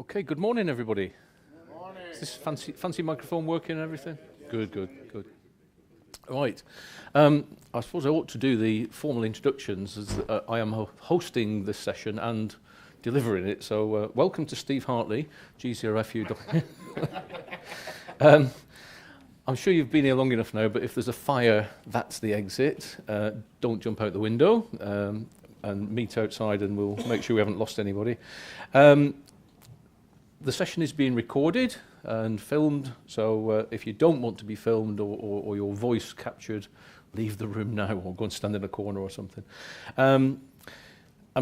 Okay, good morning, everybody. Good morning. Is this fancy microphone working and everything? Good. Right. I suppose I ought to do the formal introductions as I am hosting this session and delivering it. So welcome to Steve Hartley, GCRFU. I'm sure you've been here long enough now, but if there's a fire, that's the exit. Don't jump out the window and meet outside, and we'll make sure we haven't lost anybody. The session is being recorded and filmed, so if you don't want to be filmed or your voice captured, leave the room now or go and stand in a corner or something. And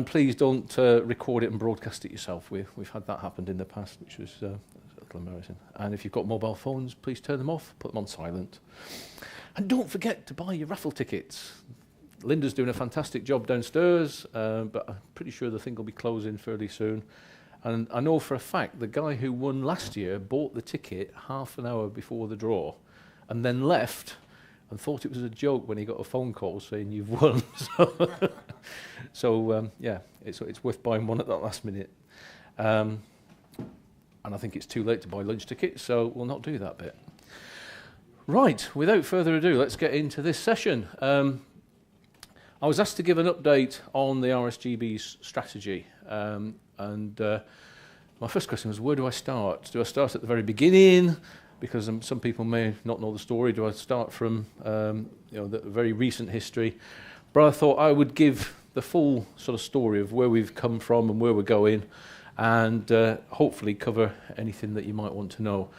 please don't record it and broadcast it yourself. We've had that happen in the past, which was a little embarrassing. And if you've got mobile phones, please turn them off, put them on silent. And don't forget to buy your raffle tickets. Linda's doing a fantastic job downstairs, but I'm pretty sure the thing will be closing fairly soon. And I know for a fact the guy who won last year bought the ticket half an hour before the draw and then left and thought it was a joke when he got a phone call saying you've won. So yeah, it's worth buying one at that last minute. And I think it's too late to buy lunch tickets, so we'll not do that bit. Right, without further ado, let's get into this session. I was asked to give an update on the RSGB strategy. And my first question was, where do I start? Do I start at the very beginning? Because some people may not know the story. Do I start from the very recent history? But I thought I would give the full sort of story of where we've come from and where we're going, and hopefully cover anything that you might want to know.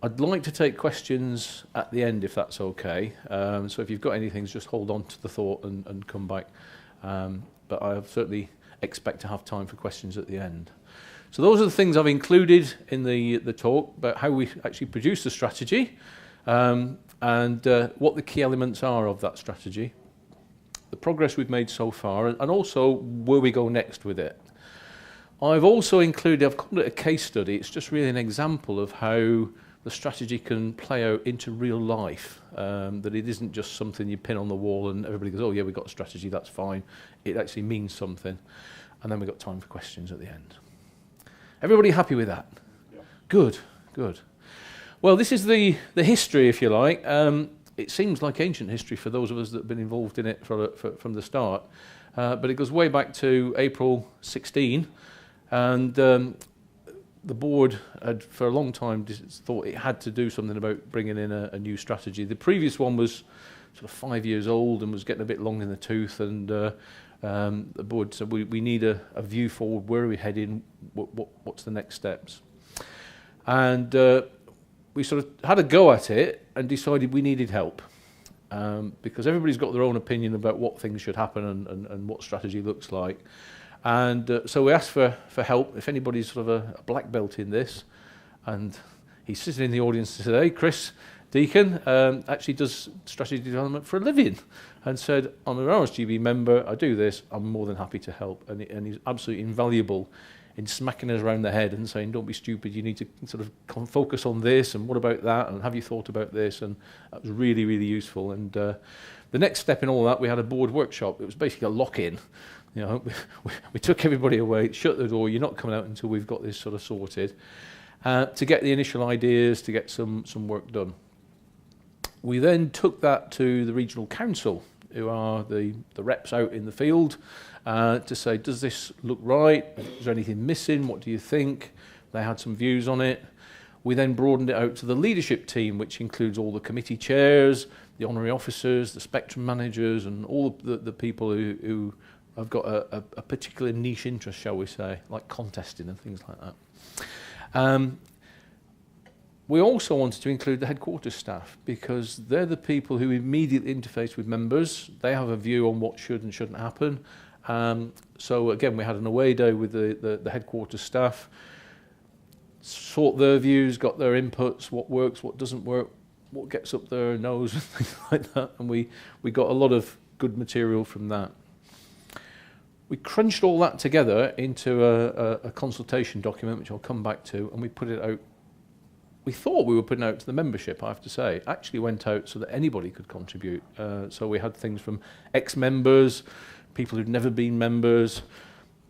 I'd like to take questions at the end, if that's okay. So if you've got anything, just hold on to the thought and come back. But I certainly expect to have time for questions at the end. So those are the things I've included in the talk about how we actually produce the strategy and what the key elements are of that strategy, the progress we've made so far, and also where we go next with it. I've also included, I've called it a case study. It's just really an example of how the strategy can play out into real life, that it isn't just something you pin on the wall and everybody goes, oh yeah, we've got a strategy, that's fine. It actually means something. And then we've got time for questions at the end. Everybody happy with that? Yeah. Good. Well, this is the history, if you like. It seems like ancient history for those of us that have been involved in it from the start. But it goes way back to April 16. And the board had, for a long time, thought it had to do something about bringing in a new strategy. The previous one was sort of 5 years old and was getting a bit long in the tooth, and the board said we need a view forward. Where are we heading? What's the next steps? And we sort of had a go at it and decided we needed help, because everybody's got their own opinion about what things should happen and what strategy looks like. And so we asked for help. If anybody's sort of a black belt in this, and he's sitting in the audience today, Chris Deacon actually does strategy development for a living, and said, I'm an RSGB member, I do this, I'm more than happy to help. And he's absolutely invaluable in smacking us around the head and saying, don't be stupid, you need to sort of focus on this, and what about that, and have you thought about this? And that was really, really useful. And the next step in all that, we had a board workshop. It was basically a lock-in. You know, we took everybody away, shut the door, you're not coming out until we've got this sort of sorted, to get the initial ideas, to get some work done. We then took that to the regional council, who are the reps out in the field, to say, does this look right? Is there anything missing? What do you think? They had some views on it. We then broadened it out to the leadership team, which includes all the committee chairs, the honorary officers, the spectrum managers, and all the people who have got a particular niche interest, shall we say, like contesting and things like that. We also wanted to include the headquarters staff, because they're the people who immediately interface with members. They have a view on what should and shouldn't happen. So again, we had an away day with the headquarters staff, sort their views, got their inputs, what works, what doesn't work, what gets up their nose, and things like that. And we got a lot of good material from that. We crunched all that together into a consultation document, which I'll come back to, and we put it out. We thought we were putting it out to the membership, I have to say. It actually went out so that anybody could contribute. So we had things from ex-members, people who'd never been members,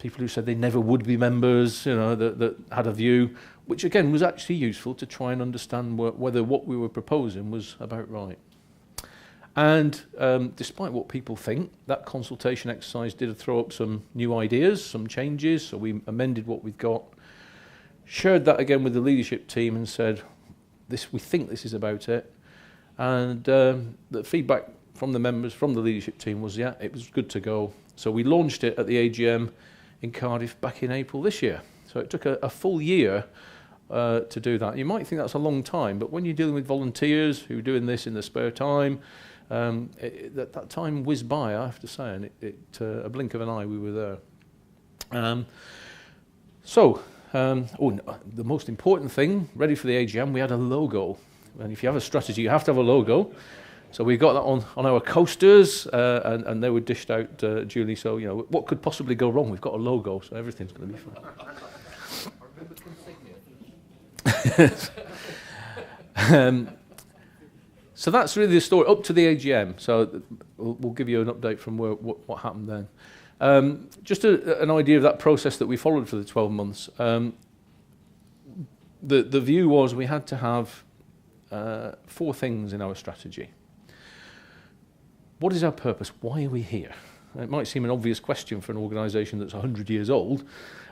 people who said they never would be members, you know, that had a view, which again was actually useful to try and understand whether what we were proposing was about right. And despite what people think, that consultation exercise did throw up some new ideas, some changes, so we amended what we've got, shared that again with the leadership team and said, we think this is about it. And the feedback from the members, from the leadership team was, yeah, it was good to go. So we launched it at the AGM in Cardiff back in April this year. So it took a full year to do that. You might think that's a long time, but when you're dealing with volunteers who are doing this in their spare time, that time whizzed by, I have to say, and a blink of an eye we were there. The most important thing, ready for the AGM, we had a logo. And if you have a strategy, you have to have a logo. So we got that on our coasters, and they were dished out duly. So, you know, what could possibly go wrong? We've got a logo, so everything's going to be fine. So that's really the story up to the AGM. So we'll give you an update from what happened then. Just an idea of that process that we followed for the 12 months. The view was we had to have 4 things in our strategy. What is our purpose? Why are we here? It might seem an obvious question for an organisation that's 100 years old,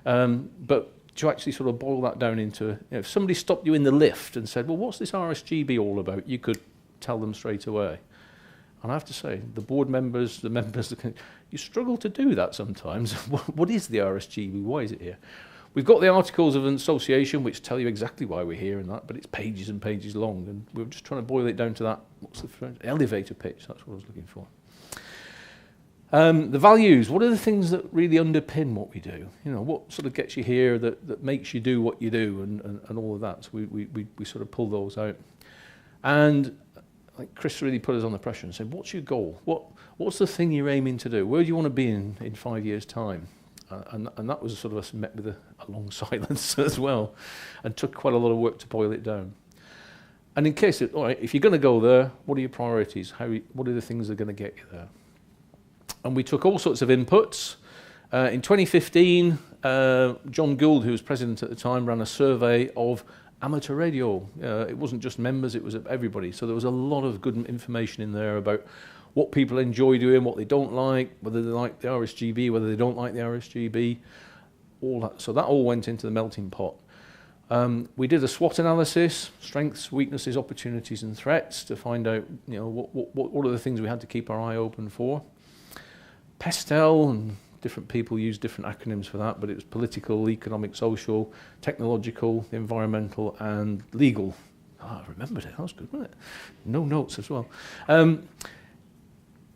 but to actually sort of boil that down into, you know, if somebody stopped you in the lift and said, well, what's this RSGB all about? You could tell them straight away. And I have to say, the board members, you struggle to do that sometimes. What is the RSGB? Why is it here? We've got the Articles of Association, which tell you exactly why we're here and that, but it's pages and pages long, and we're just trying to boil it down to that, what's the phrase? Elevator pitch, that's what I was looking for. The values, what are the things that really underpin what we do? You know, what sort of gets you here that makes you do what you do and all of that. So we sort of pull those out. And like Chris really put us on the pressure and said, what's your goal? What's the thing you're aiming to do? Where do you want to be in 5 years' time? And that was sort of us met with a long silence as well, and took quite a lot of work to boil it down. And in case, all right, if you're going to go there, what are your priorities? What are the things that are going to get you there? And we took all sorts of inputs. In 2015, John Gould, who was president at the time, ran a survey of amateur radio. It wasn't just members, it was everybody. So there was a lot of good information in there about what people enjoy doing, what they don't like, whether they like the RSGB, whether they don't like the RSGB, all that. So that all went into the melting pot. We did a SWOT analysis, strengths, weaknesses, opportunities and threats, to find out, you know, what are the things we had to keep our eye open for. PESTEL, and different people use different acronyms for that, but it was political, economic, social, technological, environmental and legal. I remembered it, that was good, wasn't it? No notes as well.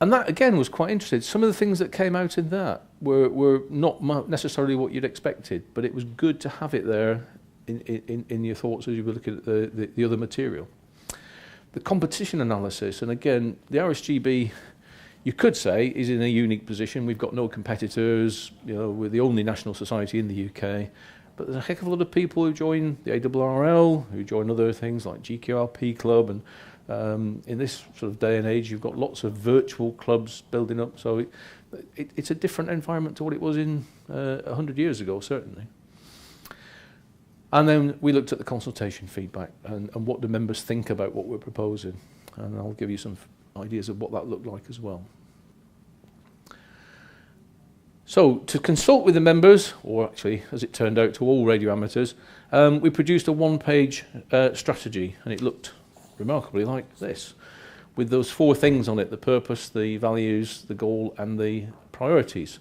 And that, again, was quite interesting. Some of the things that came out in that were not necessarily what you'd expected, but it was good to have it there in your thoughts as you were looking at the other material. The competition analysis, and again, the RSGB, you could say, is in a unique position. We've got no competitors. You know, we're the only national society in the UK. But there's a heck of a lot of people who join the ARRL, who join other things like GQRP Club, and in this sort of day and age, you've got lots of virtual clubs building up. So it's a different environment to what it was in 100 years ago, certainly. And then we looked at the consultation feedback and what the members think about what we're proposing. And I'll give you some ideas of what that looked like as well. So to consult with the members, or actually, as it turned out, to all radio amateurs, we produced a one-page strategy, and it looked remarkably like this, with those 4 things on it: the purpose, the values, the goal, and the priorities.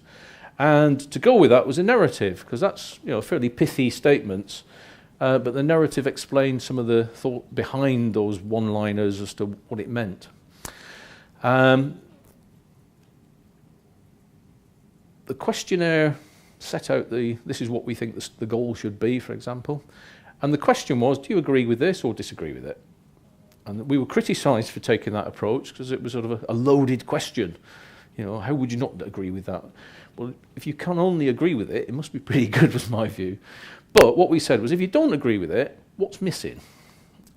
And to go with that was a narrative, because that's, you know, fairly pithy statements, but the narrative explained some of the thought behind those one-liners as to what it meant. The questionnaire set out this is what we think the goal should be, for example. And the question was, do you agree with this or disagree with it? And we were criticised for taking that approach because it was sort of a loaded question. You know, how would you not agree with that? Well, if you can only agree with it, it must be pretty good, was my view. But what we said was, if you don't agree with it, what's missing?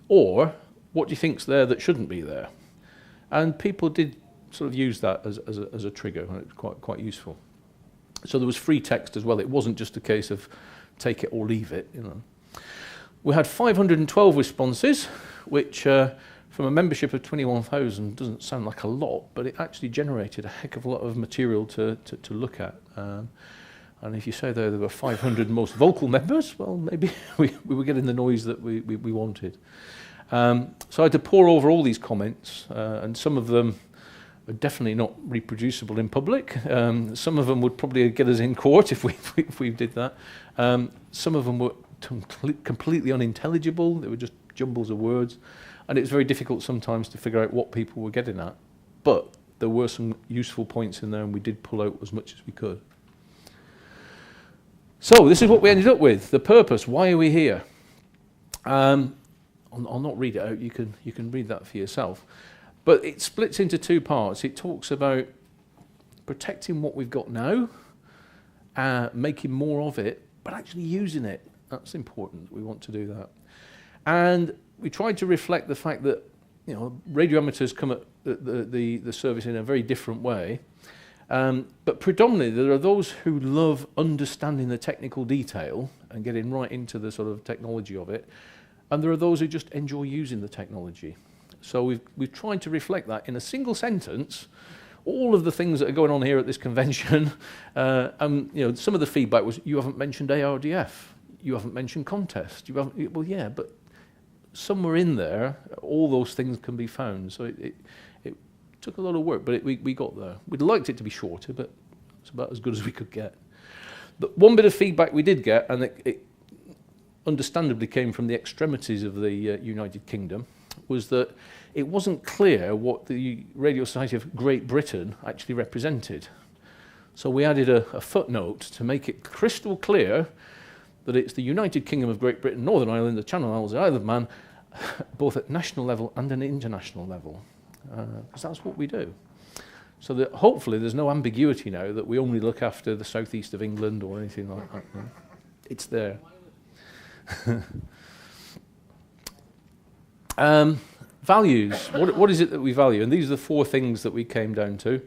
Or what do you think's there that shouldn't be there? And people did sort of use that as a trigger, and it was quite useful. So there was free text as well. It wasn't just a case of take it or leave it, you know. We had 512 responses, which from a membership of 21,000 doesn't sound like a lot, but it actually generated a heck of a lot of material to look at. And if you say there were 500 most vocal members, well, maybe we were getting the noise that we wanted. So I had to pore over all these comments, and some of them are definitely not reproducible in public. Some of them would probably get us in court if we did that. Some of them were completely unintelligible. They were just jumbles of words. And it was very difficult sometimes to figure out what people were getting at. But there were some useful points in there, and we did pull out as much as we could. So this is what we ended up with. The purpose. Why are we here? I'll not read it out. You can read that for yourself. But it splits into two parts. It talks about protecting what we've got now, making more of it, but actually using it. That's important. We want to do that. And we tried to reflect the fact that, you know, radio amateurs come at the service in a very different way. But predominantly there are those who love understanding the technical detail and getting right into the sort of technology of it. And there are those who just enjoy using the technology. So we've tried to reflect that in a single sentence, all of the things that are going on here at this convention. And you know, some of the feedback was, you haven't mentioned ARDF, you haven't mentioned contest, you haven't, well, yeah, but somewhere in there, all those things can be found. So it took a lot of work, but we got there. We'd liked it to be shorter, but it's about as good as we could get. But one bit of feedback we did get, and it understandably came from the extremities of the United Kingdom, was that it wasn't clear what the Radio Society of Great Britain actually represented. So we added a footnote to make it crystal clear that it's the United Kingdom of Great Britain, Northern Ireland, the Channel Islands, the Isle of Man, both at national level and an international level. Because that's what we do. So that hopefully there's no ambiguity now that we only look after the southeast of England or anything like that. No. It's there. Values. What is it that we value? And these are the four things that we came down to.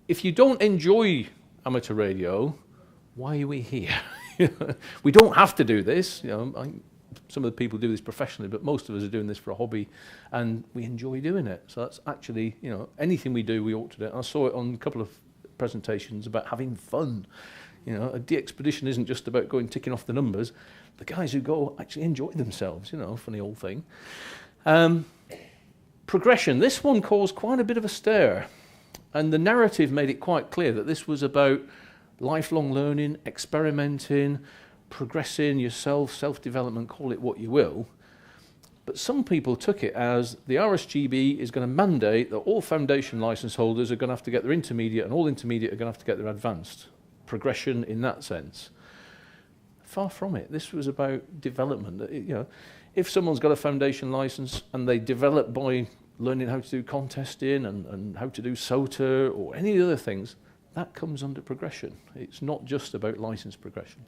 If you don't enjoy amateur radio, why are we here? We don't have to do this. You know, some of the people do this professionally, but most of us are doing this for a hobby, and we enjoy doing it. So that's actually, you know, anything we do, we ought to do it. I saw it on a couple of presentations about having fun. You know, a de-expedition isn't just about going ticking off the numbers. The guys who go actually enjoy themselves, you know, funny old thing. Progression. This one caused quite a bit of a stir, and the narrative made it quite clear that this was about lifelong learning, experimenting, progressing yourself, self-development, call it what you will. But some people took it as the RSGB is going to mandate that all foundation license holders are going to have to get their intermediate, and all intermediate are going to have to get their advanced. Progression in that sense. Far from it. This was about development. You know, if someone's got a foundation license and they develop by learning how to do contesting and how to do SOTA or any other things, that comes under progression. It's not just about license progression.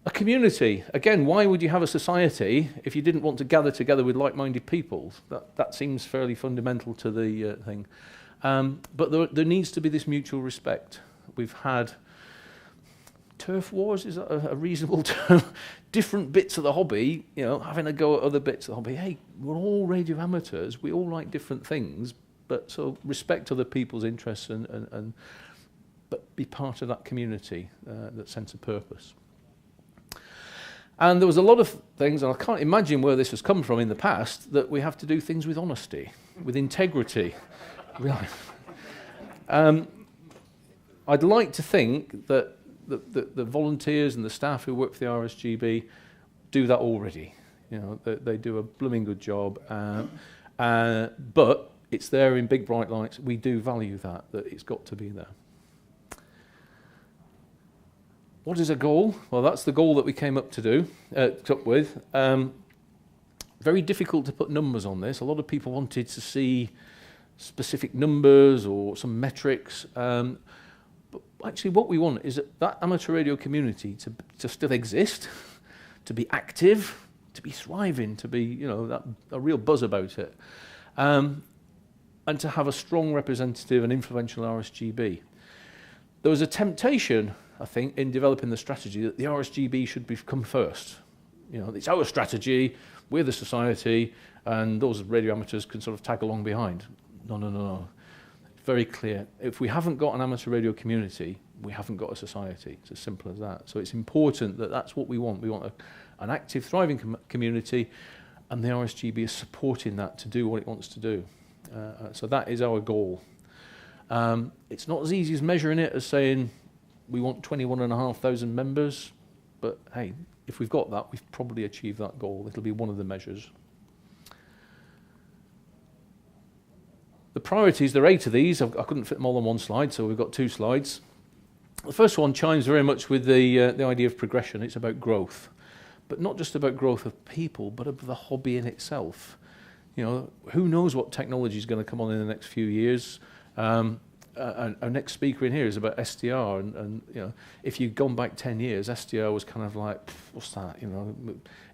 A community. Again, why would you have a society if you didn't want to gather together with like-minded people? That seems fairly fundamental to the thing. But there needs to be this mutual respect. We've had turf wars, is that a reasonable term? Different bits of the hobby, you know, having a go at other bits of the hobby. Hey, we're all radio amateurs. We all like different things, but so respect other people's interests and but be part of that community, that sense of purpose. And there was a lot of things, and I can't imagine where this has come from in the past, that we have to do things with honesty, with integrity. I'd like to think that the volunteers and the staff who work for the RSGB do that already. You know, they do a blooming good job. But it's there in big bright lights. We do value that it's got to be there. What is a goal? Well, that's the goal that we came up with. Very difficult to put numbers on this. A lot of people wanted to see specific numbers or some metrics. But actually what we want is that amateur radio community to still exist, to be active, to be thriving, to be, you know, a real buzz about it. And to have a strong representative and influential RSGB. There was a temptation, I think, in developing the strategy that the RSGB should come first. You know, it's our strategy, we're the society, and those radio amateurs can sort of tag along behind. No, no, no, no. Very clear. If we haven't got an amateur radio community, we haven't got a society. It's as simple as that. So it's important that that's what we want. We want an active, thriving community, and the RSGB is supporting that to do what it wants to do. So that is our goal. It's not as easy as measuring it as saying we want 21,500 members, but hey, if we've got that, we've probably achieved that goal. It'll be one of the measures. The priorities, there are 8 of these. I couldn't fit them all on one slide, so we've got 2 slides. The first one chimes very much with the idea of progression. It's about growth, but not just about growth of people, but of the hobby in itself. You know, who knows what technology is going to come on in the next few years. Our next speaker in here is about SDR, and you know, if you'd gone back 10 years, SDR was kind of like, what's that? You know,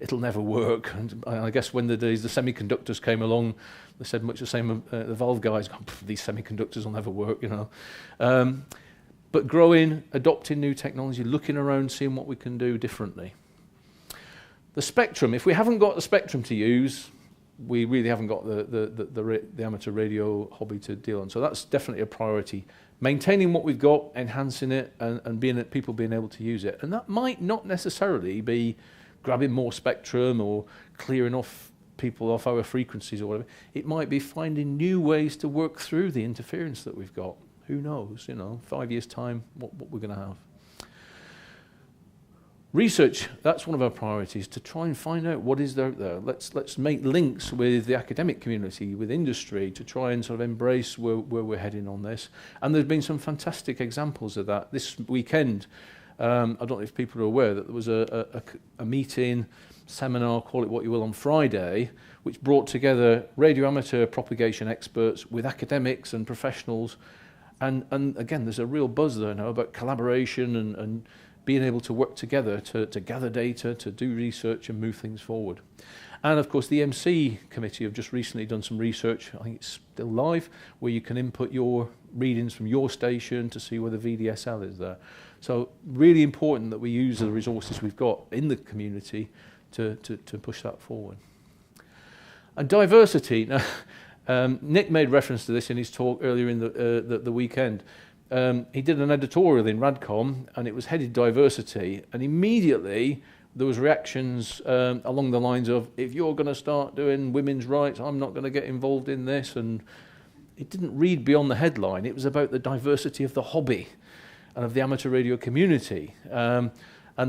it'll never work. And I guess when the semiconductors came along, they said much the same. The valve guys, these semiconductors will never work. You know, but growing, adopting new technology, looking around, seeing what we can do differently. The spectrum. If we haven't got the spectrum to use, we really haven't got the amateur radio hobby to deal on. So that's definitely a priority. Maintaining what we've got, enhancing it, and people being able to use it. And that might not necessarily be grabbing more spectrum or clearing off people off our frequencies or whatever. It might be finding new ways to work through the interference that we've got. Who knows, you know, 5 years' time, what we're going to have. Research, that's one of our priorities, to try and find out what is out there. Let's make links with the academic community, with industry, to try and sort of embrace where we're heading on this. And there's been some fantastic examples of that. This weekend, I don't know if people are aware that there was a meeting, seminar, call it what you will, on Friday, which brought together radio amateur propagation experts with academics and professionals. And again, there's a real buzz there now about collaboration and being able to work together to gather data, to do research and move things forward. And of course, the MC committee have just recently done some research, I think it's still live, where you can input your readings from your station to see whether VDSL is there. So really important that we use the resources we've got in the community to push that forward. And diversity. Now, Nick made reference to this in his talk earlier in the weekend. He did an editorial in Radcom, and it was headed diversity, and immediately there was reactions along the lines of, if you're going to start doing women's rights, I'm not going to get involved in this. And it didn't read beyond the headline. It was about the diversity of the hobby and of the amateur radio community. And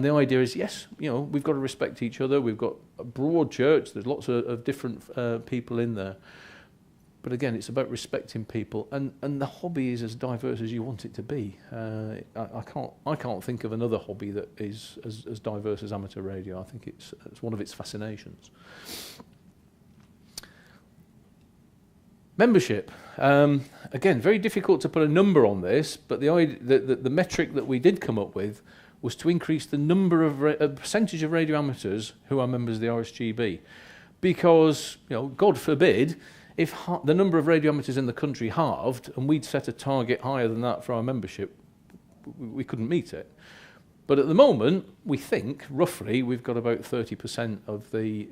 the idea is, yes, you know, we've got to respect each other. We've got a broad church. There's lots of different people in there. But again, it's about respecting people, and the hobby is as diverse as you want it to be. I can't think of another hobby that is as diverse as amateur radio. I think it's one of its fascinations. Membership. Again, very difficult to put a number on this, but the metric that we did come up with was to increase the number of percentage of radio amateurs who are members of the RSGB, because, you know, God forbid, if the number of radio amateurs in the country halved and we'd set a target higher than that for our membership, we couldn't meet it. But at the moment, we think, roughly, we've got about 30% of the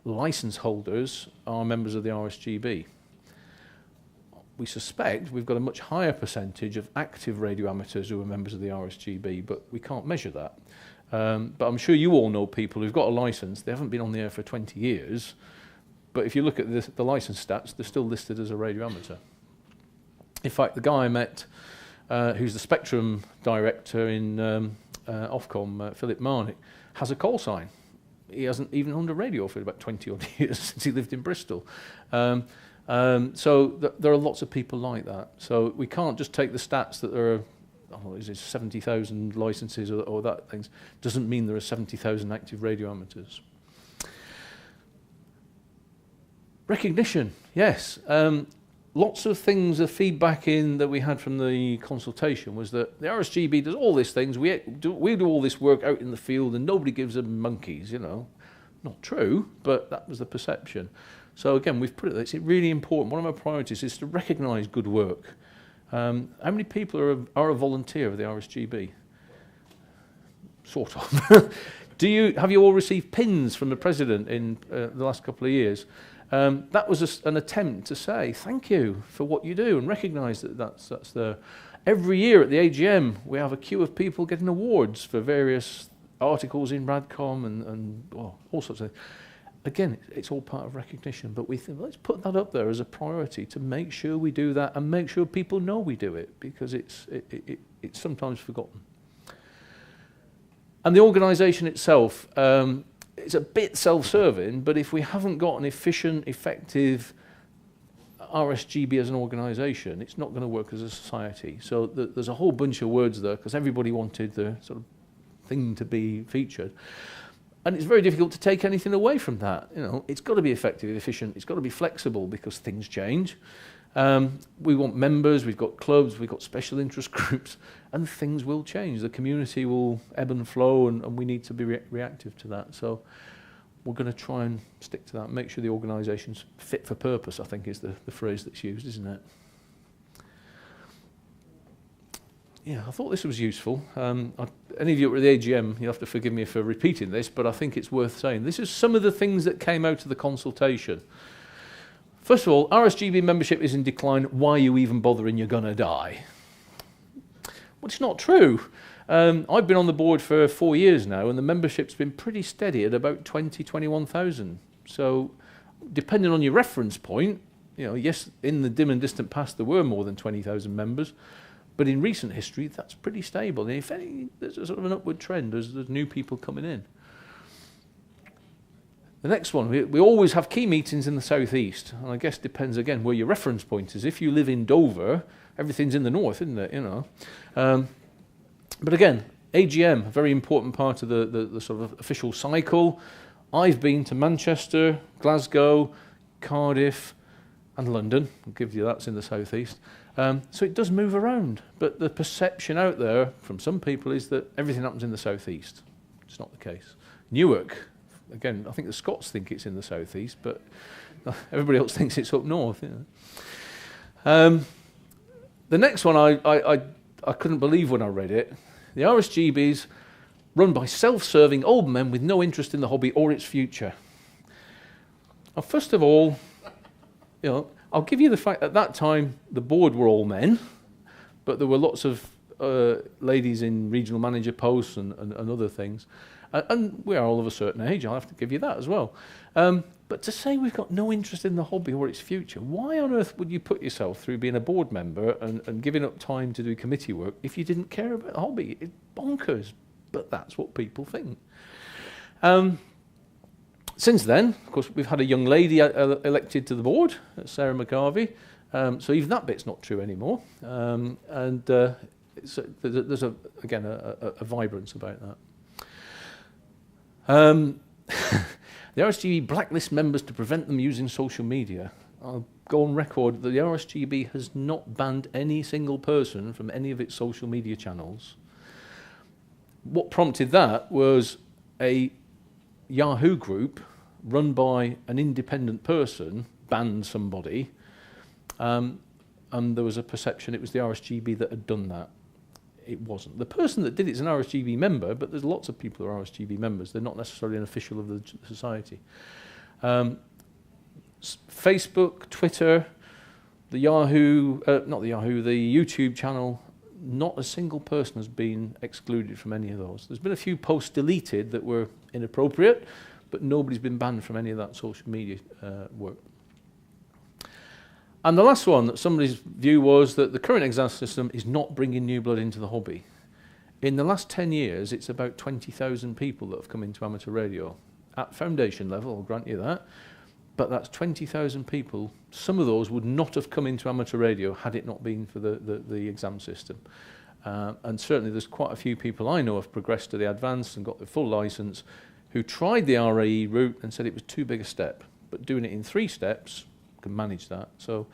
licence holders are members of the RSGB. We suspect we've got a much higher percentage of active radio amateurs who are members of the RSGB, but we can't measure that. But I'm sure you all know people who've got a licence, they haven't been on the air for 20 years, but if you look at the licence stats, they're still listed as a radio amateur. In fact, the guy I met, who's the Spectrum director in Ofcom, Philip Marnick, has a call sign. He hasn't even owned a radio for about 20 odd years since he lived in Bristol. So there are lots of people like that. So we can't just take the stats that there are, 70,000 licences or that things. Doesn't mean there are 70,000 active radio amateurs. Recognition, yes. Lots of things, the feedback that we had from the consultation was that the RSGB does all these things, we do all this work out in the field and nobody gives them monkeys, you know. Not true, but that was the perception. So again, we've put it, it's really important. One of our priorities is to recognise good work. How many people are a volunteer of the RSGB? Sort of. Have you all received pins from the president in the last couple of years? That was an attempt to say thank you for what you do and recognise that that's there. Every year at the AGM, we have a queue of people getting awards for various articles in Radcom and all sorts of things. Again, it's all part of recognition, but we think, let's put that up there as a priority to make sure we do that and make sure people know we do it, because it's sometimes forgotten. And the organisation itself, it's a bit self-serving, but if we haven't got an efficient, effective RSGB as an organisation, it's not going to work as a society. So there's a whole bunch of words there, because everybody wanted the sort of thing to be featured. And it's very difficult to take anything away from that. You know, it's got to be effective, efficient, it's got to be flexible, because things change. We want members, we've got clubs, we've got special interest groups, and things will change. The community will ebb and flow, and we need to be reactive to that. So we're going to try and stick to that, make sure the organisation's fit for purpose, I think is the phrase that's used, isn't it? Yeah, I thought this was useful. Any of you who are at the AGM, you'll have to forgive me for repeating this, but I think it's worth saying. This is some of the things that came out of the consultation. First of all, RSGB membership is in decline. Why are you even bothering? You're going to die. Well, it's not true. I've been on the board for 4 years now, and the membership's been pretty steady at about 21,000. So depending on your reference point, you know, yes, in the dim and distant past there were more than 20,000 members, but in recent history that's pretty stable. And if any, there's a sort of an upward trend. There's new people coming in. The next one, we always have key meetings in the southeast, and I guess depends again where your reference point is. If you live in Dover, everything's in the north, isn't it? You know. But again, AGM, a very important part of the sort of official cycle. I've been to Manchester, Glasgow, Cardiff, and London. I'll give you that's in the southeast. So it does move around, but the perception out there from some people is that everything happens in the southeast. It's not the case. Newark. Again, I think the Scots think it's in the southeast, but everybody else thinks it's up north. You know. The next one, I couldn't believe when I read it. The RSGB's run by self-serving old men with no interest in the hobby or its future. Now, first of all, you know, I'll give you the fact at that time the board were all men, but there were lots of ladies in regional manager posts and other things. And we are all of a certain age, I'll have to give you that as well. But to say we've got no interest in the hobby or its future, why on earth would you put yourself through being a board member and giving up time to do committee work if you didn't care about the hobby? It's bonkers, but that's what people think. Since then, of course, we've had a young lady elected to the board, Sarah McGarvey, so even that bit's not true anymore. There's again a vibrance about that. The RSGB blacklist members to prevent them using social media. I'll go on record that the RSGB has not banned any single person from any of its social media channels. What prompted that was a Yahoo group run by an independent person banned somebody, and there was a perception it was the RSGB that had done that. It wasn't. The person that did it is an RSGB member, but there's lots of people who are RSGB members. They're not necessarily an official of the society. Facebook, Twitter, the Yahoo, not the Yahoo, the YouTube channel, not a single person has been excluded from any of those. There's been a few posts deleted that were inappropriate, but nobody's been banned from any of that social media work. And the last one, that somebody's view was that the current exam system is not bringing new blood into the hobby. In the last 10 years, it's about 20,000 people that have come into amateur radio. At foundation level, I'll grant you that, but that's 20,000 people. Some of those would not have come into amateur radio had it not been for the exam system. And certainly there's quite a few people I know have progressed to the advanced and got the full licence who tried the RAE route and said it was too big a step. But doing it in 3 steps, can manage that. So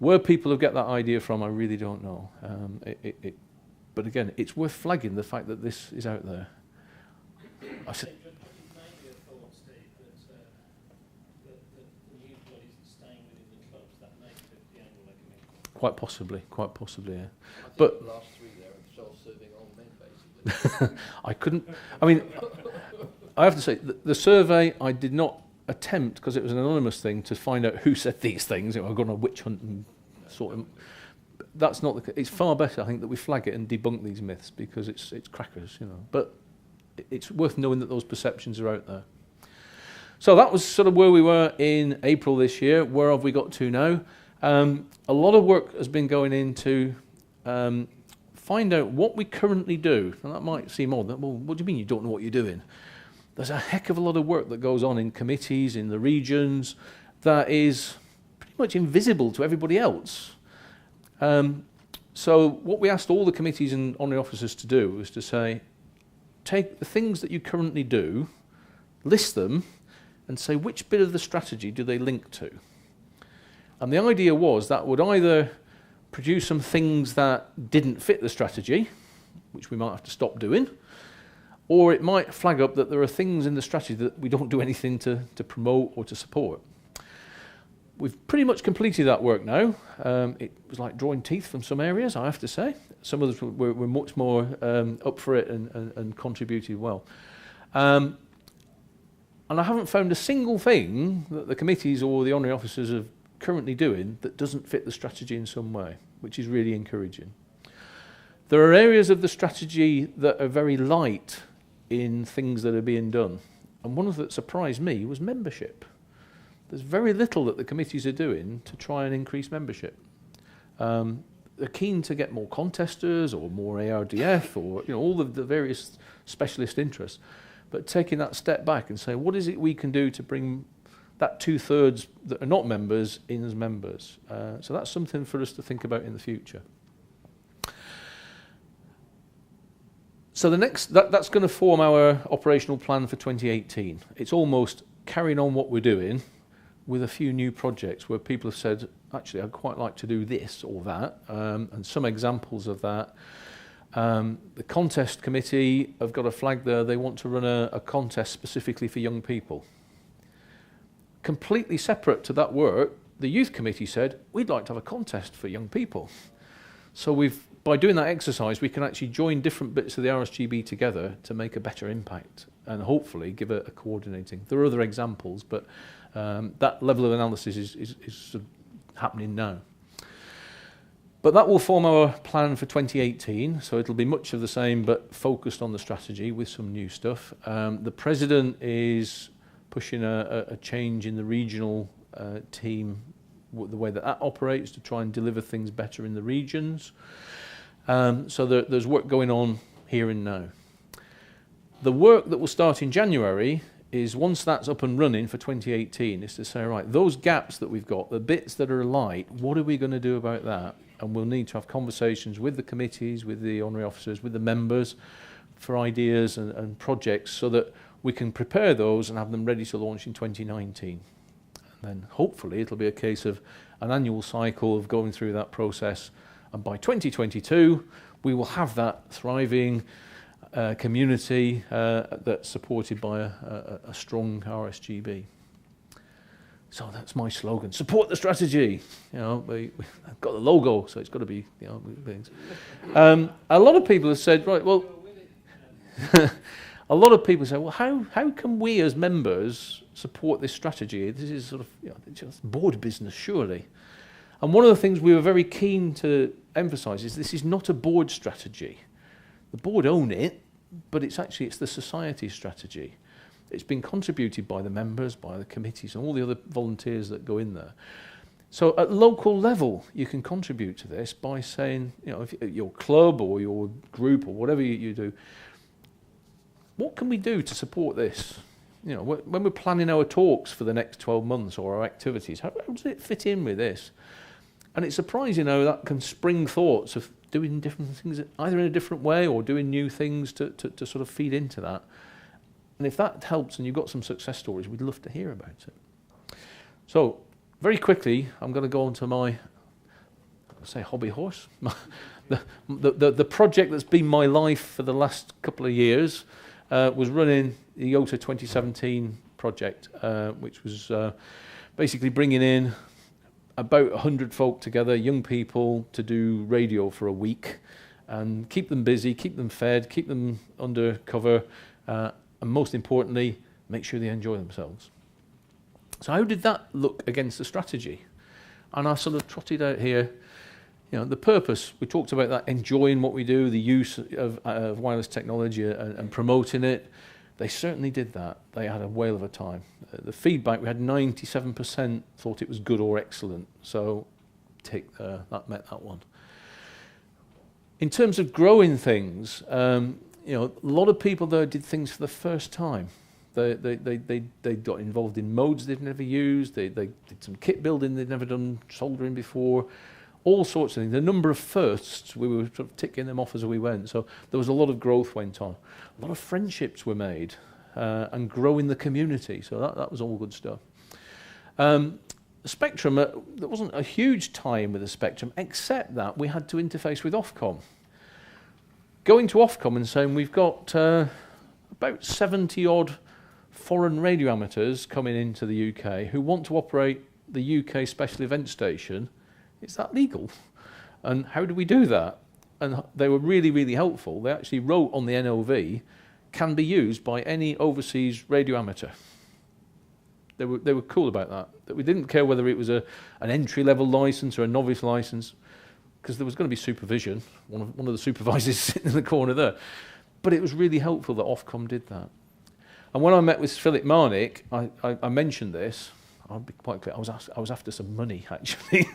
where people have get that idea from, I really don't know. But again, it's worth flagging the fact that this is out there. I said, Quite possibly, yeah. I think But the last 3 there are self-serving old men, basically. I couldn't. I mean, I have to say the survey I did not attempt, because it was an anonymous thing, to find out who said these things. I've gone on a witch hunt and sort of. That's not the. It's far better, I think, that we flag it and debunk these myths, because it's crackers, you know. But it's worth knowing that those perceptions are out there. So that was sort of where we were in April this year. Where have we got to now? A lot of work has been going into find out what we currently do. And that might seem odd. Well, what do you mean you don't know what you're doing? There's a heck of a lot of work that goes on in committees, in the regions, that is pretty much invisible to everybody else. So what we asked all the committees and honorary officers to do was to say, take the things that you currently do, list them, and say which bit of the strategy do they link to. And the idea was that would either produce some things that didn't fit the strategy, which we might have to stop doing, or it might flag up that there are things in the strategy that we don't do anything to promote or to support. We've pretty much completed that work now. It was like drawing teeth from some areas, I have to say. Some of us were much more up for it and contributed well. And I haven't found a single thing that the committees or the honorary officers are currently doing that doesn't fit the strategy in some way, which is really encouraging. There are areas of the strategy that are very light in things that are being done. And one of that surprised me was membership. There's very little that the committees are doing to try and increase membership. They're keen to get more contesters or more ARDF or all of the various specialist interests, but taking that step back and say, what is it we can do to bring that 2/3 that are not members in as members? So that's something for us to think about in the future. So that's going to form our operational plan for 2018. It's almost carrying on what we're doing with a few new projects where people have said, actually, I'd quite like to do this or that, and some examples of that. The contest committee have got a flag there. They want to run a contest specifically for young people. Completely separate to that work, the youth committee said, we'd like to have a contest for young people. So by doing that exercise, we can actually join different bits of the RSGB together to make a better impact and hopefully give a coordinating. There are other examples, but that level of analysis is sort of happening now. But that will form our plan for 2018, so it'll be much of the same, but focused on the strategy with some new stuff. The president is pushing a change in the regional team, the way that operates, to try and deliver things better in the regions. So there's work going on here and now. The work that will start in January is, once that's up and running for 2018, is to say, right, those gaps that we've got, the bits that are light, what are we going to do about that? And we'll need to have conversations with the committees, with the honorary officers, with the members for ideas and projects so that we can prepare those and have them ready to launch in 2019. And then hopefully it'll be a case of an annual cycle of going through that process. And by 2022, we will have that thriving community that's supported by a strong RSGB. So that's my slogan: support the strategy. We've got the logo, so it's got to be things. A lot of people have said, right, well, a lot of people say, well, how can we as members support this strategy? This is sort of just board business, surely. And one of the things we were very keen to emphasise is this is not a board strategy. The board own it, but it's the society strategy. It's been contributed by the members, by the committees, and all the other volunteers that go in there. So at local level, you can contribute to this by saying, if your club or your group or whatever you do, what can we do to support this? When we're planning our talks for the next 12 months or our activities, how does it fit in with this? And it's surprising how that can spring thoughts of doing different things, either in a different way or doing new things to sort of feed into that. And if that helps and you've got some success stories, we'd love to hear about it. So, very quickly, I'm going to go on to my, hobby horse. the project that's been my life for the last couple of years was running the YOTA 2017 project, which was basically bringing in about 100 folk together, young people, to do radio for a week and keep them busy, keep them fed, keep them under cover, and most importantly, make sure they enjoy themselves. So how did that look against the strategy? And I sort of trotted out here, the purpose. We talked about that, enjoying what we do, the use of wireless technology and promoting it. They certainly did that. They had a whale of a time. The feedback, we had 97% thought it was good or excellent. So that met that one. In terms of growing things, a lot of people there did things for the first time. They got involved in modes they'd never used. They did some kit building they'd never done, soldering before, all sorts of things. The number of firsts, we were sort of ticking them off as we went. So there was a lot of growth went on. A lot of friendships were made and growing the community. So that was all good stuff. Spectrum, there wasn't a huge tie-in with the Spectrum, except that we had to interface with Ofcom. Going to Ofcom and saying we've got about 70-odd foreign radio amateurs coming into the UK who want to operate the UK special event station. Is that legal? And how do we do that? And they were really, really helpful. They actually wrote on the NOV, can be used by any overseas radio amateur. They were cool about that. That we didn't care whether it was an entry-level license or a novice license, because there was going to be supervision. One of the supervisors sitting in the corner there. But it was really helpful that Ofcom did that. And when I met with Philip Marnick, I mentioned this. I'll be quite clear. I was after some money, actually.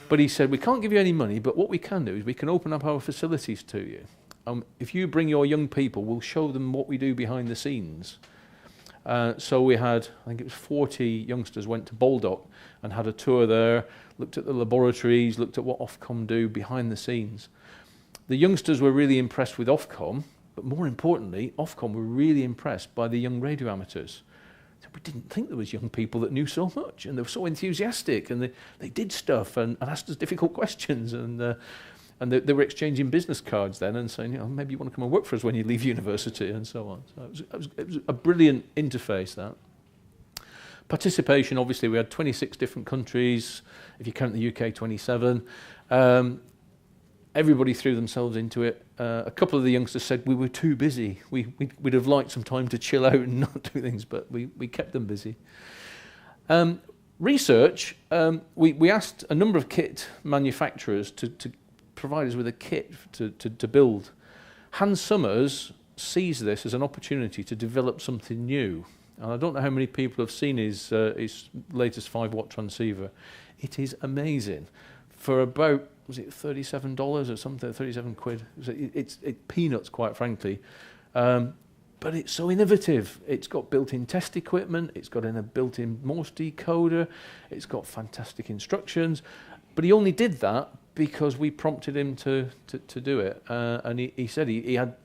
But he said, we can't give you any money, but what we can do is we can open up our facilities to you. If you bring your young people, we'll show them what we do behind the scenes. So we had, I think it was 40 youngsters went to Baldock and had a tour there, looked at the laboratories, looked at what Ofcom do behind the scenes. The youngsters were really impressed with Ofcom, but more importantly, Ofcom were really impressed by the young radio amateurs. So we didn't think there was young people that knew so much, and they were so enthusiastic, and they did stuff and asked us difficult questions, and they were exchanging business cards then and saying, maybe you want to come and work for us when you leave university, and so on. So it was a brilliant interface, that. Participation, obviously, we had 26 different countries. If you count the UK, 27. Everybody threw themselves into it. A couple of the youngsters said we were too busy. We'd have liked some time to chill out and not do things, but we kept them busy. Research, we asked a number of kit manufacturers to provide us with a kit to build. Hans Summers sees this as an opportunity to develop something new. And I don't know how many people have seen his latest 5-watt transceiver. It is amazing. For about, was it $37 or something, 37 quid? It's peanuts, quite frankly. But it's so innovative. It's got built-in test equipment. It's got a built-in Morse decoder. It's got fantastic instructions. But he only did that because we prompted him to do it. And he said he had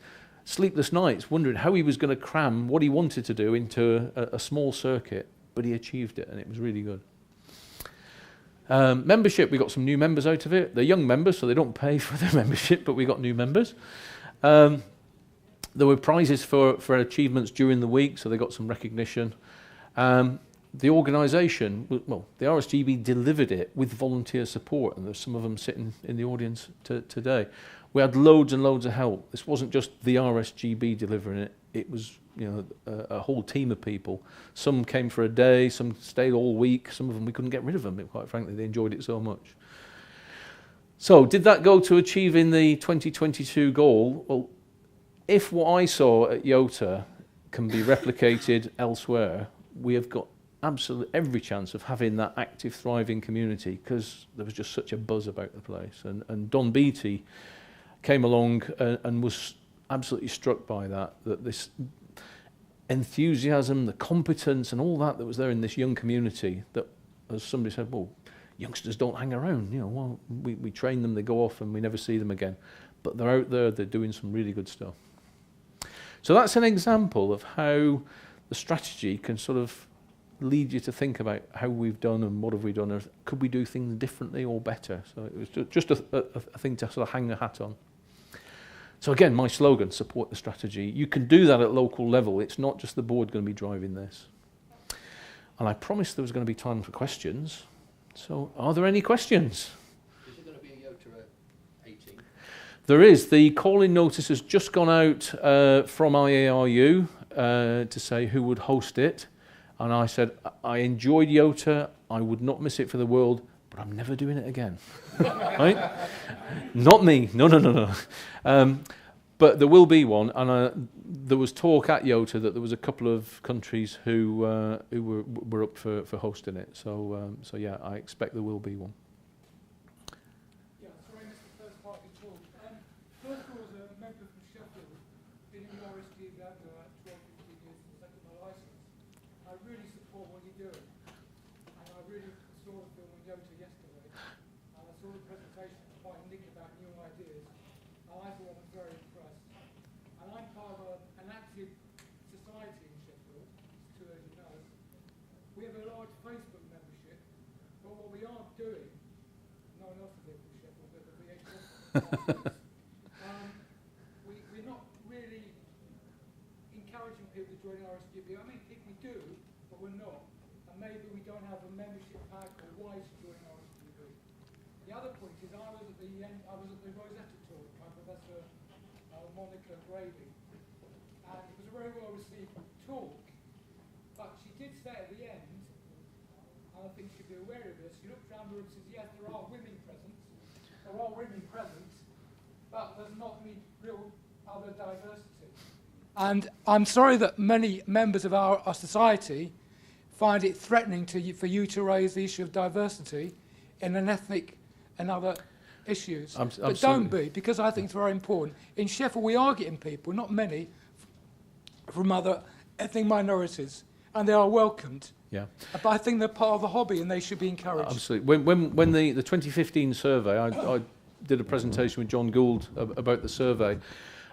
sleepless nights wondering how he was going to cram what he wanted to do into a small circuit. But he achieved it, and it was really good. Membership, we got some new members out of it. They're young members, so they don't pay for their membership, but we got new members. There were prizes for achievements during the week, so they got some recognition. The organisation, well, the RSGB delivered it with volunteer support, and there's some of them sitting in the audience today. We had loads and loads of help. This wasn't just the RSGB delivering it. It was a whole team of people. Some came for a day, some stayed all week. Some of them, we couldn't get rid of them, quite frankly. They enjoyed it so much. So did that go to achieving the 2022 goal? Well, if what I saw at Yota can be replicated elsewhere, we have got absolutely every chance of having that active, thriving community, because there was just such a buzz about the place. And Don Beattie came along and was absolutely struck by that this enthusiasm, the competence and all that was there in this young community, that, as somebody said, well, youngsters don't hang around, well, we train them, they go off and we never see them again. But they're out there, they're doing some really good stuff. So that's an example of how the strategy can sort of lead you to think about how we've done and what have we done, or could we do things differently or better. So it was just a thing to sort of hang a hat on. So again, my slogan, support the strategy. You can do that at local level. It's not just the board going to be driving this. And I promised there was going to be time for questions. So, are there any questions? Is there going to be a YOTA at 18? There is. The call-in notice has just gone out from IARU to say who would host it. And I said, I enjoyed YOTA. I would not miss it for the world, but I'm never doing it again. Right? Not me. No. But there will be one. And there was talk at YOTA that there was a couple of countries who were up for hosting it. So yeah, I expect there will be one. Yeah, sorry I missed the first part of your talk. First of all, as a member from Sheffield, been in the RSGB for about 12, 15 years since I got my licence. I really support what you're doing. And I really saw the film on YOTA yesterday. And I saw the presentation by Nick about new ideas. And I thought I was very impressed. And I'm part of an active society in Sheffield, it's too early to know. We have a large Facebook membership, but what we aren't doing, no one else is there from Sheffield, but the VHS, we're not really encouraging people to join RSGB. I mean, we do, but we're not. And maybe we don't have a membership pack or why to join RSGB. The other point is I was at the Rosetta talk by Professor Monica Grady, and it was a very well received talk, but she did say at the end, and I think she'd be aware of this, she looked around the room and says, yes, there are women present, but there's not any real other diversity. And I'm sorry that many members of our society find it threatening for you to raise the issue of diversity in an ethnic and other issues. But don't be, because I think it's very important. In Sheffield, we are getting people, not many, from other ethnic minorities, and they are welcomed. Yeah. But I think they're part of the hobby, and they should be encouraged. Absolutely. When the 2015 survey, I did a presentation with John Gould about the survey.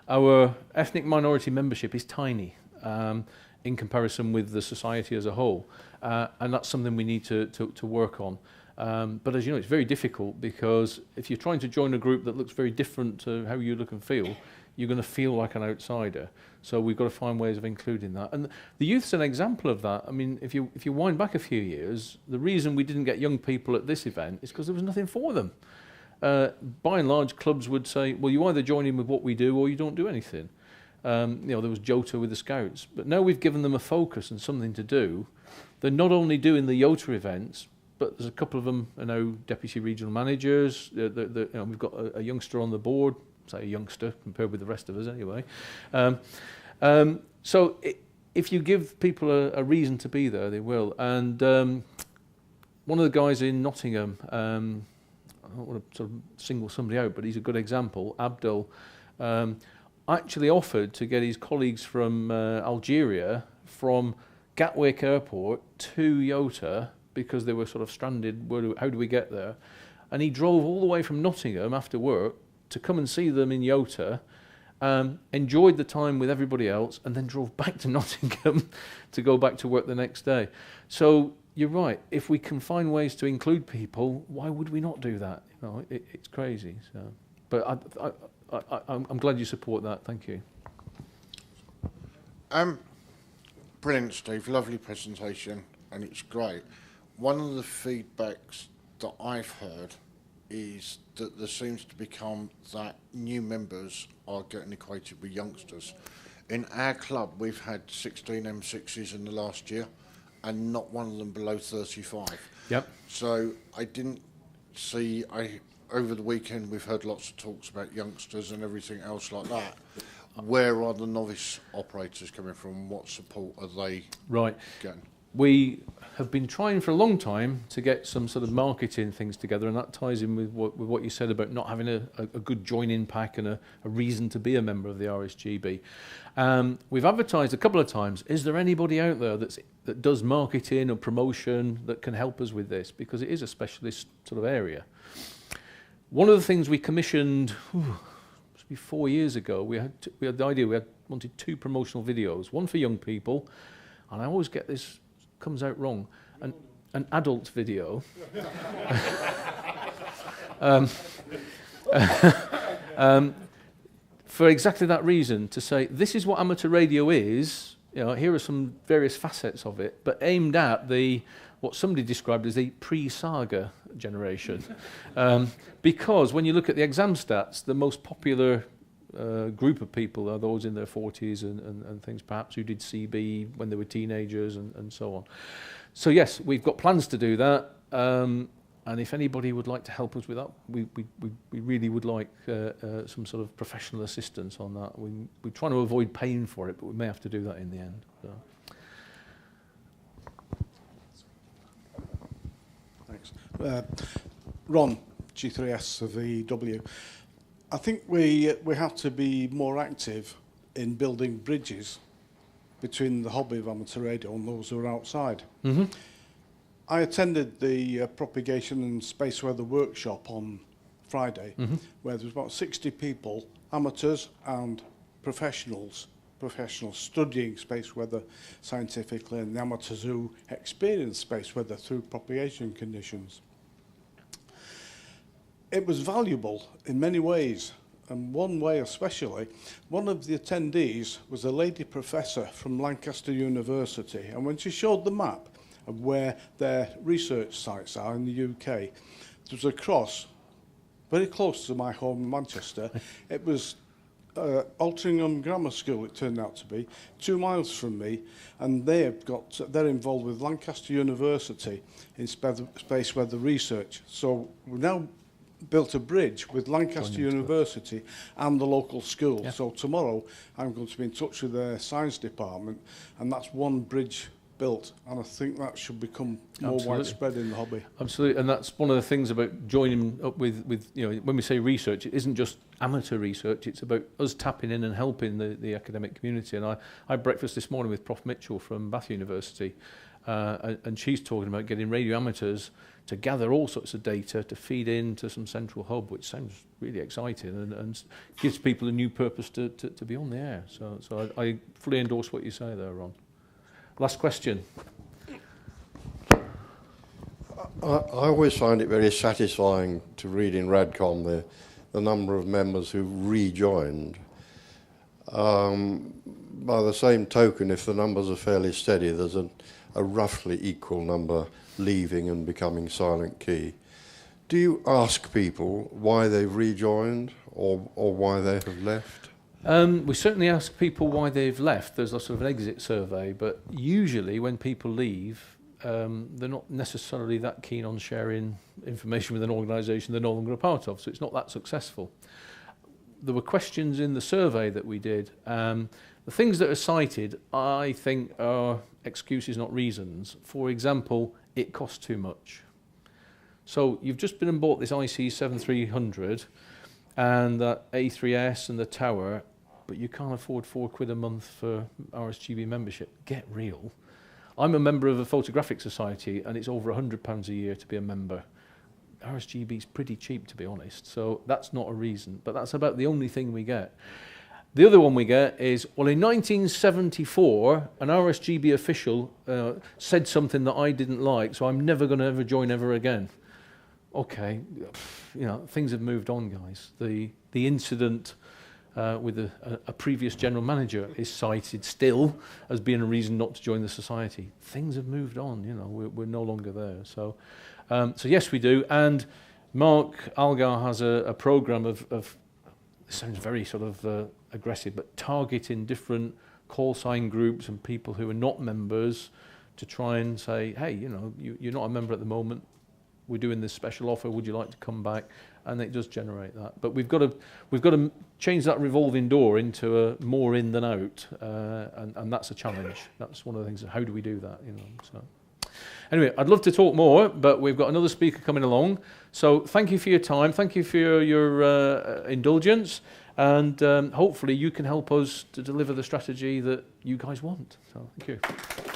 Our ethnic minority membership is tiny in comparison with the society as a whole, and that's something we need to work on. But as you know, it's very difficult because if you're trying to join a group that looks very different to how you look and feel, you're going to feel like an outsider. So we've got to find ways of including that. And the youth's an example of that. I mean, if you wind back a few years, the reason we didn't get young people at this event is because there was nothing for them. By and large, clubs would say, well, you either join in with what we do or you don't do anything. There was YOTA with the Scouts. But now we've given them a focus and something to do. They're not only doing the YOTA events, but there's a couple of them are now deputy regional managers. We've got a youngster on the board, say a youngster compared with the rest of us anyway. So if you give people a reason to be there, they will. And one of the guys in Nottingham, I don't want to sort of single somebody out, but he's a good example, Abdul, actually offered to get his colleagues from Algeria from Gatwick Airport to YOTA because they were sort of stranded. How do we get there? And he drove all the way from Nottingham after work to come and see them in YOTA, enjoyed the time with everybody else, and then drove back to Nottingham to go back to work the next day. So you're right. If we can find ways to include people, why would we not do that? You know, it's crazy. So, but I'm glad you support that. Thank you. Brilliant, Steve. Lovely presentation, and it's great. One of the feedbacks that I've heard is that there seems to become that new members are getting equated with youngsters. In our club, we've had 16 M6s in the last year, and not one of them below 35. Yep. So I didn't see. Over the weekend, we've heard lots of talks about youngsters and everything else like that. Where are the novice operators coming from? What support are they getting? We have been trying for a long time to get some sort of marketing things together, and that ties in with what you said about not having a good join-in pack and a reason to be a member of the RSGB. We've advertised a couple of times. Is there anybody out there that does marketing or promotion that can help us with this? Because it is a specialist sort of area. One of the things we commissioned, must be 4 years ago, we had the idea wanted 2 promotional videos, one for young people, and I always get this comes out wrong, an adult video. For exactly that reason, to say this is what amateur radio is. You know, here are some various facets of it, but aimed at the what somebody described as a pre-saga generation. Because when you look at the exam stats, the most popular group of people are those in their 40s and things, perhaps, who did CB when they were teenagers and so on. So yes, we've got plans to do that. And if anybody would like to help us with that, we really would like some sort of professional assistance on that. We're trying to avoid paying for it, but we may have to do that in the end. So. Thanks. Ron, G3S of VW. I think we have to be more active in building bridges between the hobby of amateur radio and those who are outside. Mm-hmm. I attended the Propagation and Space Weather workshop on Friday, where there was about 60 people, amateurs and professionals studying space weather scientifically, and the amateurs who experience space weather through propagation conditions. It was valuable in many ways, and one way especially. One of the attendees was a lady professor from Lancaster University, and when she showed the map of where their research sites are in the UK, there was a cross very close to my home in Manchester. It was Altrincham Grammar School, it turned out to be, 2 miles from me, and they're involved with Lancaster University in space weather research. So we've now built a bridge with Lancaster University and the local school. Yeah. So tomorrow I'm going to be in touch with their science department, and that's one bridge built, and I think that should become more widespread in the hobby. Absolutely, and that's one of the things about joining up with you know, when we say research, it isn't just amateur research, it's about us tapping in and helping the academic community. And I had breakfast this morning with Prof Mitchell from Bath University, and she's talking about getting radio amateurs to gather all sorts of data to feed into some central hub, which sounds really exciting and gives people a new purpose to be on the air. So I fully endorse what you say there, Ron. Last question. I always find it very satisfying to read in Radcom the number of members who rejoined. By the same token, if the numbers are fairly steady, there's a roughly equal number leaving and becoming silent key. Do you ask people why they've rejoined or why they have left? We certainly ask people why they've left. There's a sort of an exit survey, but usually when people leave, they're not necessarily that keen on sharing information with an organisation they're no longer a part of, so it's not that successful. There were questions in the survey that we did. The things that are cited, I think, are excuses, not reasons. For example, it costs too much. So you've just been and bought this IC 7300 and that A3S and the tower, but you can't afford £4 a month for RSGB membership. Get real. I'm a member of a photographic society, and it's over £100 a year to be a member. RSGB's pretty cheap, to be honest, so that's not a reason, but that's about the only thing we get. The other one we get is, well, in 1974, an RSGB official said something that I didn't like, so I'm never going to ever join ever again. Okay, you know, things have moved on, guys. The incident with a previous general manager is cited still as being a reason not to join the society. Things have moved on, you know, we're no longer there. So yes, we do. And Mark Algar has a program of this sounds very sort of aggressive, but targeting different call sign groups and people who are not members to try and say, hey, you know, you're not a member at the moment. We're doing this special offer. Would you like to come back? And it does generate that. But we've got to change that revolving door into a more in than out, and that's a challenge. That's one of the things. How do we do that? You know. So anyway, I'd love to talk more, but we've got another speaker coming along. So thank you for your time. Thank you for your indulgence, and hopefully you can help us to deliver the strategy that you guys want. So thank you.